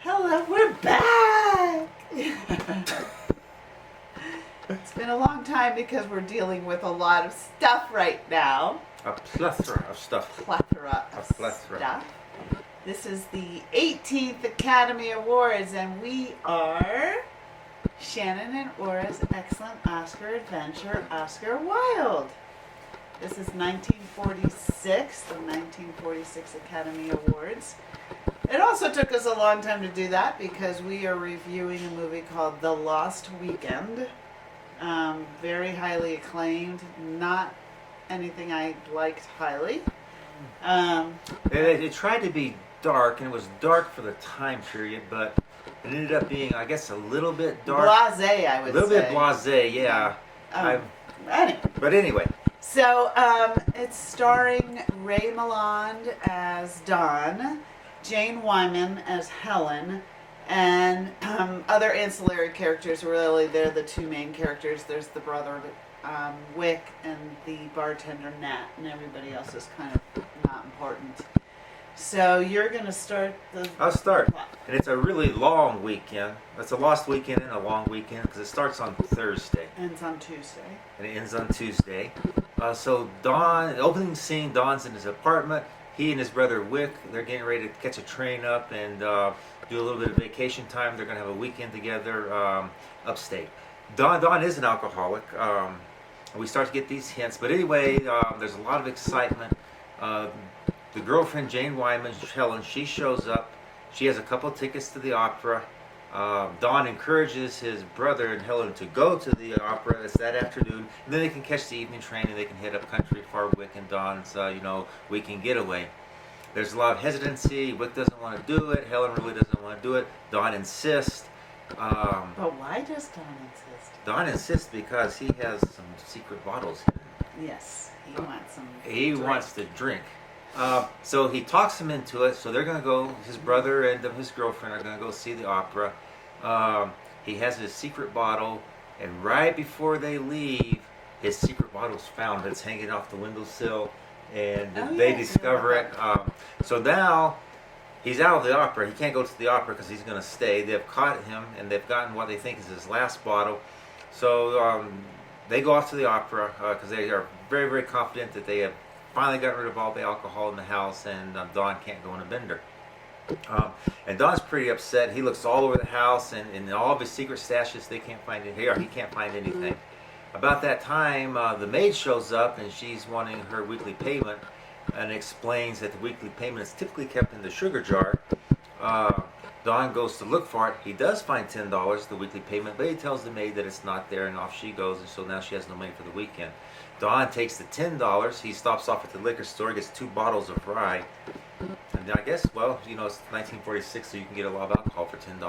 Hello, we're back! It's been a long time because we're dealing with a lot of stuff right now. A plethora of stuff. Plethora of stuff. This is the 18th Academy Awards, and we are Shannon and Aura's Excellent Oscar Adventure, Oscar Wilde. This is 1946, the 1946 Academy Awards. It also took us a long time to do that because we are reviewing a movie called The Lost Weekend. Very highly acclaimed, not anything I liked highly. It tried to be dark, and it was dark for the time period, but it ended up being, I guess, a little bit dark. Blasé, I would say. A little bit blasé, yeah. Anyway. But anyway. So, it's starring Ray Milland as Don, Jane Wyman as Helen, and other ancillary characters. Really, they're the two main characters. There's the brother, Wick, and the bartender, Nat, and everybody else is kind of not important. So you're going to start the... I'll start. And it's a really long weekend. It's a lost weekend and a long weekend because it starts on Thursday. Ends on Tuesday. And it ends on Tuesday. So Don, the opening scene, Don's in his apartment. He and his brother Wick, they're getting ready to catch a train up and do a little bit of vacation time. They're going to have a weekend together upstate. Don is an alcoholic. We start to get these hints. But anyway, there's a lot of excitement. The girlfriend, Jane Wyman, Helen, she shows up. She has a couple of tickets to the opera. Don encourages his brother and Helen to go to the opera. It's that afternoon. And then they can catch the evening train and they can head up country for Wick and Don's, weekend getaway. There's a lot of hesitancy. Wick doesn't want to do it. Helen really doesn't want to do it. Don insists. But why does Don insist? Don insists because he has some secret bottles. Yes, he wants some. He wants to drink. So he talks him into it. So they're going to go, his brother and his girlfriend are going to go see the opera. He has his secret bottle, and right before they leave, his secret bottle's found. It's hanging off the windowsill, and they discover it. So now he's out of the opera. He can't go to the opera because he's going to stay. They've caught him, and they've gotten what they think is his last bottle. So they go off to the opera because they are very, very confident that they have finally got rid of all the alcohol in the house, and Don can't go on a bender. And Don's pretty upset. He looks all over the house and in all of his secret stashes. They can't find it here. He can't find anything. About that time, the maid shows up and she's wanting her weekly payment, and explains that the weekly payment is typically kept in the sugar jar. Don goes to look for it. He does find $10, the weekly payment, but he tells the maid that it's not there, and off she goes, and so now she has no money for the weekend. Don takes the $10. He stops off at the liquor store, gets 2 bottles of rye. And I guess, it's 1946, so you can get a lot of alcohol for $10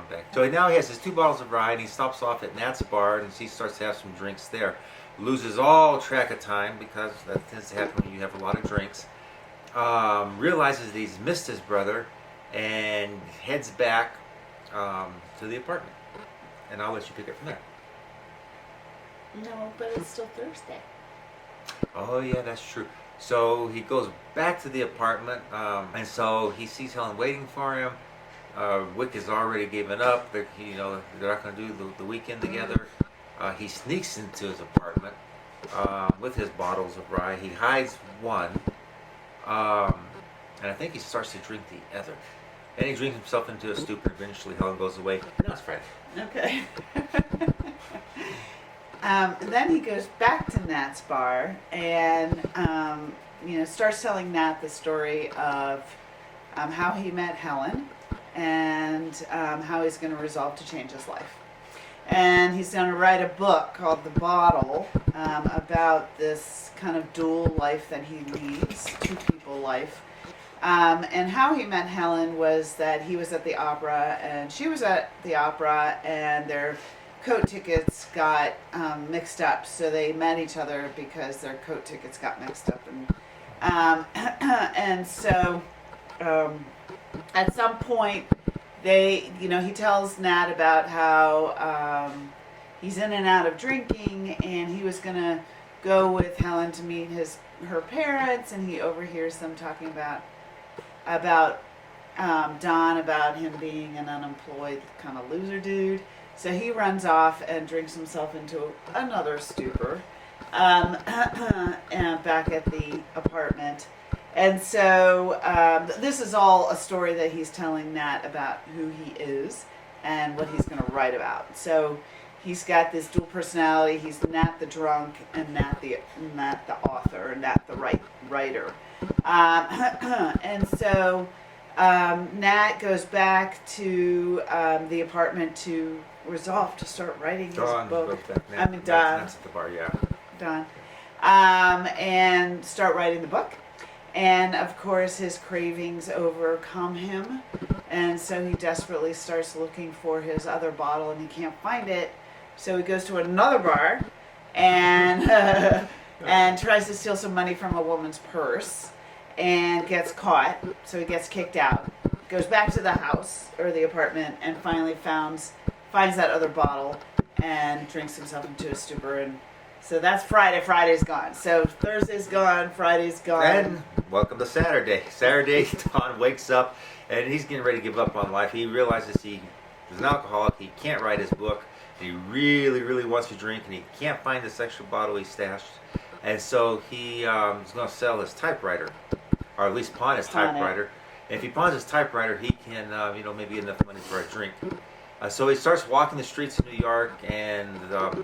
back. So now he has his 2 bottles of rye, and he stops off at Nat's bar, and he starts to have some drinks there. Loses all track of time, because that tends to happen when you have a lot of drinks. Realizes that he's missed his brother, and heads back to the apartment. And I'll let you pick it from there. No, but it's still Thursday. Oh yeah, that's true. So he goes back to the apartment, and so he sees Helen waiting for him. Wick has already given up. They're not going to do the weekend together. He sneaks into his apartment with his bottles of rye. He hides one, and I think he starts to drink the other. And he drinks himself into a stupor. Eventually, Helen goes away. Now it's Friday. Okay. Then he goes back to Nat's bar and, starts telling Nat the story of how he met Helen and how he's going to resolve to change his life. And he's going to write a book called The Bottle about this kind of dual life that he leads, two people life. And how he met Helen was that he was at the opera and she was at the opera, and their coat tickets got mixed up, so they met each other because their coat tickets got mixed up, and so at some point he tells Nat about how he's in and out of drinking, and he was gonna go with Helen to meet her parents, and he overhears them talking about Don about him being an unemployed kind of loser dude. So he runs off and drinks himself into another stupor and back at the apartment. And so this is all a story that he's telling Nat about who he is and what he's going to write about. So he's got this dual personality. He's Nat the drunk and Nat the author, and Nat the writer. And so Nat goes back to the apartment to resolve to start writing his book. Don. That's at the bar, yeah. Don. And start writing the book. And of course, his cravings overcome him. And so he desperately starts looking for his other bottle and he can't find it. So he goes to another bar and and tries to steal some money from a woman's purse and gets caught. So he gets kicked out. Goes back to the house or the apartment and finally finds that other bottle and drinks himself into a stupor. And so that's Friday. Friday's gone. So Thursday's gone. Friday's gone. And welcome to Saturday. Saturday, Don wakes up and he's getting ready to give up on life. He realizes he is an alcoholic. He can't write his book. He really, really wants to drink, and he can't find this extra bottle he stashed. And so he is going to sell his typewriter, or at least pawn his typewriter. And if he pawns his typewriter, he can, maybe get enough money for a drink. So he starts walking the streets of New York, and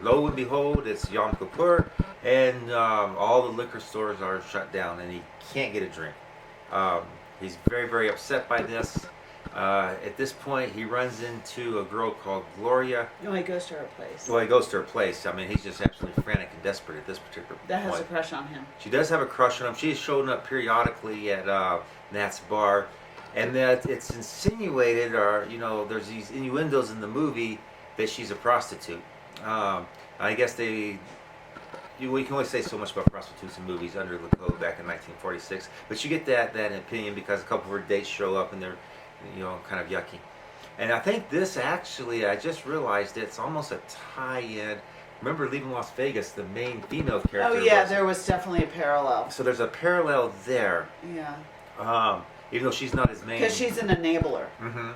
lo and behold, it's Yom Kippur, and all the liquor stores are shut down, and he can't get a drink. He's very, very upset by this. At this point, he runs into a girl called Gloria. No, he goes to her place. Well, he goes to her place. I mean, he's just absolutely frantic and desperate at this particular point. That has a crush on him. She does have a crush on him. She's showing up periodically at Nat's bar. And that it's insinuated, or, there's these innuendos in the movie that she's a prostitute. I guess we can only say so much about prostitutes in movies under the code back in 1946. But you get that opinion because a couple of her dates show up and they're kind of yucky. And I think this actually, I just realized it's almost a tie-in. Remember Leaving Las Vegas, the main female character? Oh yeah, there was definitely a parallel. So there's a parallel there. Yeah. Even though she's not his main. Because she's an enabler. Mm-hmm.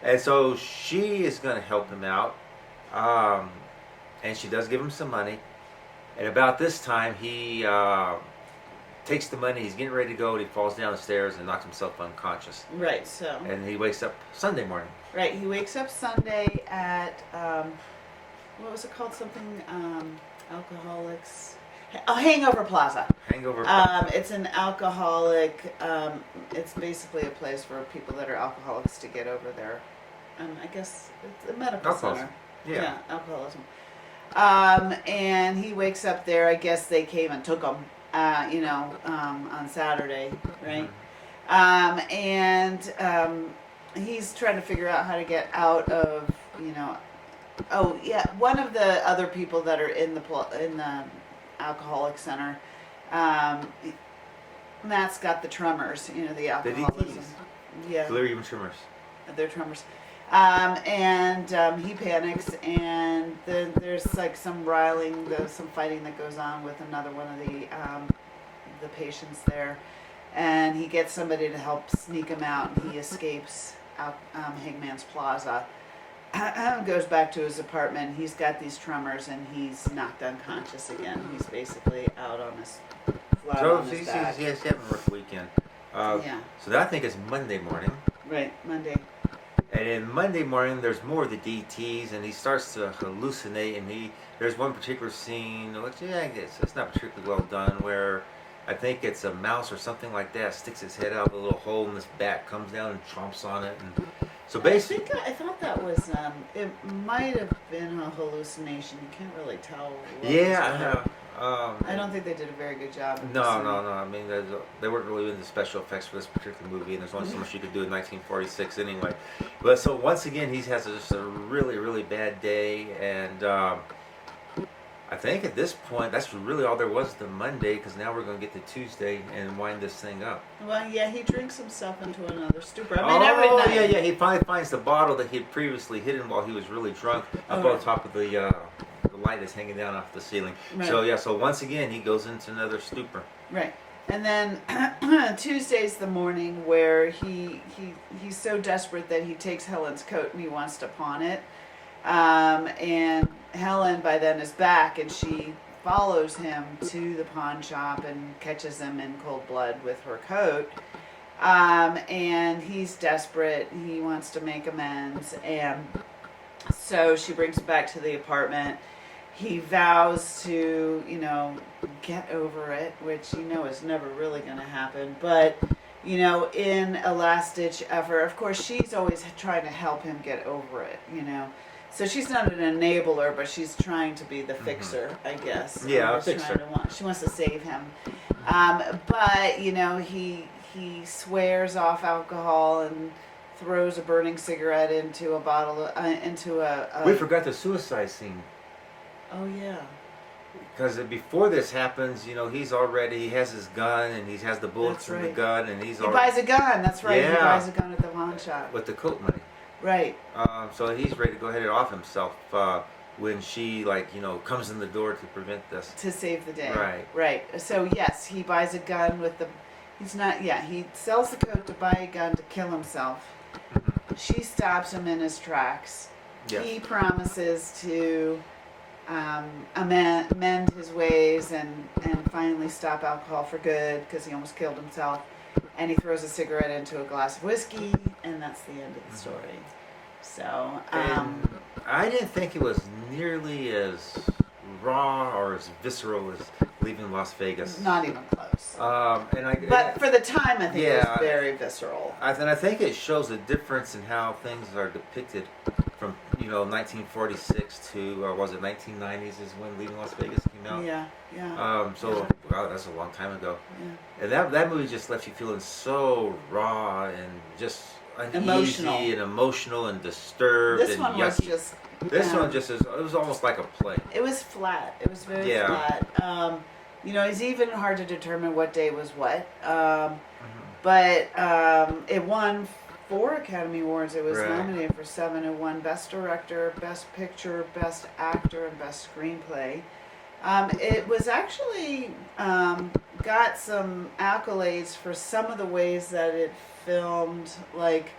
And so she is going to help him out. And she does give him some money. And about this time, he takes the money, he's getting ready to go, and he falls down the stairs and knocks himself unconscious. Right, so. And he wakes up Sunday morning. Right, he wakes up Sunday at, what was it called? Something, alcoholics. Oh, Hangover Plaza. Hangover Plaza. It's an alcoholic, it's basically a place for people that are alcoholics to get over their, I guess, it's a medical Alcoholism. center. Yeah, alcoholism. And he wakes up there, I guess they came and took him. On Saturday, right? He's trying to figure out how to get out of, Oh yeah, one of the other people that are in the alcoholic center, Matt's got the tremors, the alcoholism. Yeah. Delirium tremors. They're tremors. He panics, and then there's like some some fighting that goes on with another one of the patients there, and he gets somebody to help sneak him out, and he escapes out Hangman's Plaza, goes back to his apartment. He's got these tremors, and he's knocked unconscious again. He's basically out on his back. He's having a rough weekend. Yeah. So that I think is Monday morning. Right, Monday. And then Monday morning, there's more of the DTs, and he starts to hallucinate. And there's one particular scene, which I guess it's not particularly well done, where I think it's a mouse or something like that sticks its head out of a little hole in this bat, comes down and chomps on it. And so basically, I thought that was it might have been a hallucination. You can't really tell. I don't think they did a very good job. No. I mean, they weren't really into special effects for this particular movie, and there's only so much you could do in 1946 anyway. But so once again, he has just a really, really bad day, and I think at this point, that's really all there was to Monday, because now we're going to get to Tuesday and wind this thing up. Well, yeah, he drinks himself into another stupor. I mean, every night. Yeah, he finally finds the bottle that he had previously hidden while he was really drunk up on top of the light that's hanging down off the ceiling. Right. So once again, he goes into another stupor. Right. And then Tuesday's the morning where he's so desperate that he takes Helen's coat and he wants to pawn it. And Helen by then is back, and she follows him to the pawn shop and catches him in cold blood with her coat. And he's desperate. He wants to make amends, and so she brings him back to the apartment. He vows to, get over it, which is never really going to happen. But, in a last-ditch effort, of course, she's always trying to help him get over it, So she's not an enabler, but she's trying to be the fixer, I guess. Yeah, a fixer. She wants to save him. But, he swears off alcohol and throws a burning cigarette into a bottle, into a... We forgot the suicide scene. Oh, yeah. Because before this happens, he has his gun and he has the bullets in the gun and he buys a gun, that's right. Yeah. He buys a gun at the pawn shop. with the coat money. Right. So he's ready to go ahead and off himself when she, comes in the door to prevent this. To save the day. Right. Right. So, yes, he buys a gun with the... he sells the coat to buy a gun to kill himself. She stops him in his tracks. Yes. He promises to amend his ways and finally stop alcohol for good because he almost killed himself. And he throws a cigarette into a glass of whiskey, and that's the end of the story. So, And I didn't think it was nearly as raw or as visceral as leaving Las Vegas. not even close. But But for the time, I think it Yeah. was very visceral. I think it shows a difference in how things are depicted from 1946 to was it 1990s is when Leaving Las Vegas came out. Yeah, yeah. Wow, that's a long time ago. Yeah. And that movie just left you feeling so raw and just uneasy Emotional. and emotional and disturbed. This and one was yucky. just... This one just is. It was almost like a play. It was flat. It was very Yeah. flat. It's even hard to determine what day was what. But it won 4 Academy Awards. It was Right. nominated for 7. It won Best Director, Best Picture, Best Actor, and Best Screenplay. It was actually got some accolades for some of the ways that it filmed, like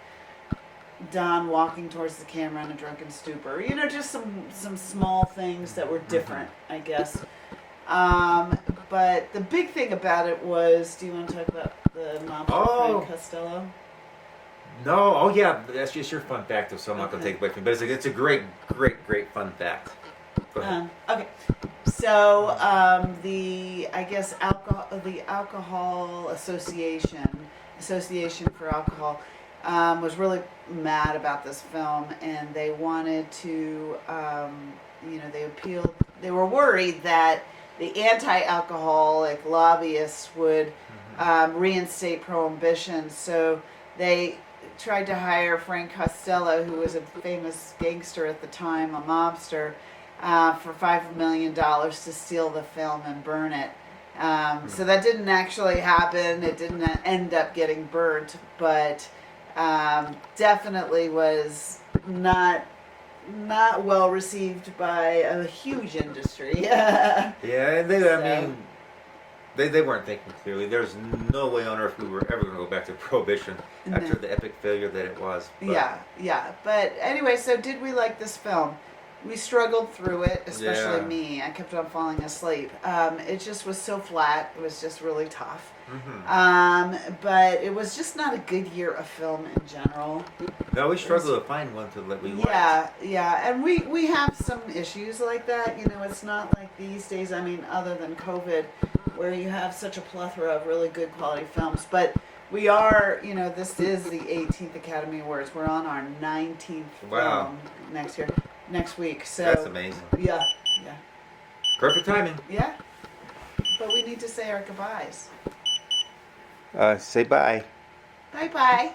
Don walking towards the camera in a drunken stupor. Just some small things that were different, I guess. But the big thing about it was, do you want to talk about the mom Frank Costello? No, oh yeah, that's just your fun fact, so I'm not going to take it away from you. But it's a great fun fact. Go ahead. Okay, so the Alcohol Association for Alcohol was really mad about this film, and they wanted to, they were worried that the anti-alcoholic lobbyists would reinstate prohibition, so they tried to hire Frank Costello, who was a famous gangster at the time, a mobster, for $5 million to steal the film and burn it. So that didn't actually happen. It didn't end up getting burnt, but definitely was not well received by a huge industry. Yeah, and they weren't thinking clearly. There's no way on earth we were ever going to go back to Prohibition after the epic failure that it was. But. Yeah. But anyway, so did we like this film? We struggled through it, especially me. I kept on falling asleep. It just was so flat. It was just really tough. But it was just not a good year of film in general. No, we struggled to find one that we liked. Yeah, and we have some issues like that. It's not like these days, other than COVID, where you have such a plethora of really good quality films. But we are, this is the 18th Academy Awards. We're on our 19th film next week. So That's amazing. Yeah. Perfect timing. Yeah. But we need to say our goodbyes. Say bye. Bye-bye.